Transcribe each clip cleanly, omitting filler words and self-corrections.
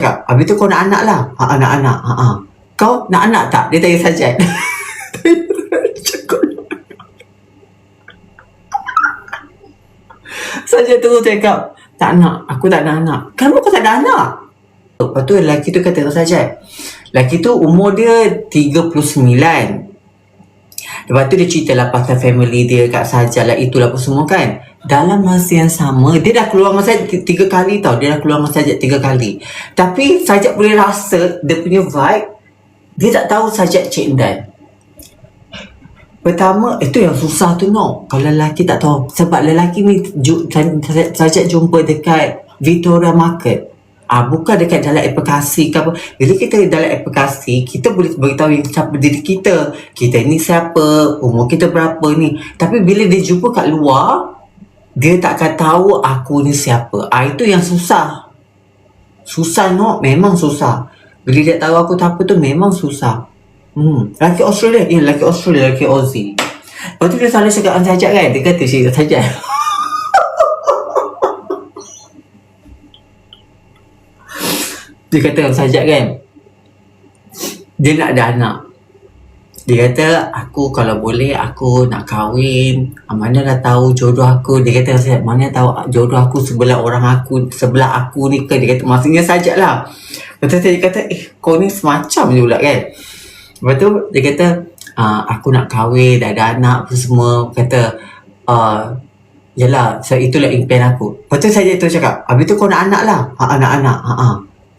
Habis tu kau nak anak lah. Nak anak. Kau nak anak tak? Dia tanya Sajat. Sajat terus cakap, tak nak. Aku tak nak anak. Kenapa kau tak ada anak? Lepas tu lelaki tu kata dengan Sajat. Lelaki tu umur dia 39. Lepas tu dia cerita lah pasal family dia kat Sajat lah, itulah apa semua kan. Dalam masa yang sama, dia dah keluar dengan Sajat 3 kali tau. Dia dah keluar dengan Sajat 3 kali. Tapi Sajat boleh rasa dia punya vibe. Dia tak tahu Sajat Cik Dan. Pertama, itu yang susah tu no. Kalau lelaki tak tahu. Sebab lelaki ni Sajat jumpa dekat Victoria Market. Bukan dekat dalam aplikasi ke apa. Bila kita dalam aplikasi, kita boleh beritahu yang siapa diri kita. Kita ni siapa, umur kita berapa ni. Tapi bila dia jumpa kat luar, dia takkan tahu aku ni siapa. Itu yang susah. Susah no, memang susah. Bila dia tahu aku tak apa tu memang susah. Lelaki Australia, lelaki Australia, lelaki Aussie. Lepas tu dia selalu cakap dengan Sajat kan. Dia kata cerita Sajat. Dia kata dengan Sajat kan, dia nak ada anak. Dia kata, aku kalau boleh aku nak kahwin. Mana dah tahu jodoh aku. Dia kata dengan Sajat, mana tahu jodoh aku sebelah aku ni ke. Dia kata maksudnya Sajat lah. Lepas tu dia kata, kau ni semacam je pula kan. Lepas tu dia kata, aku nak kahwin, dah ada anak apa semua. Kata, yalah, itulah impian aku. Lepas tu Sajat tu cakap, habis tu kau nak anak lah. Nak anak.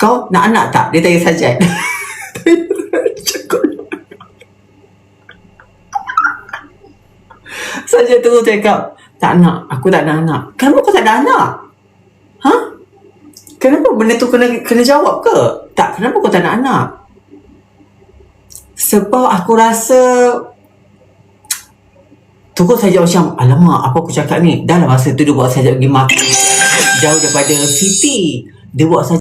Kau nak anak tak? Dia tanya Sajat. Sajat terus cakap, tak nak. Aku tak ada anak. Kenapa kau tak ada anak? Kenapa benda tu kena jawab ke? Tak, kenapa kau tak nak anak? Sebab aku rasa terus Sajat macam, alamak, apa aku cakap ni? Dah lah masa tu dia buat Sajat pergi makan jauh daripada city. Dia buat Sajat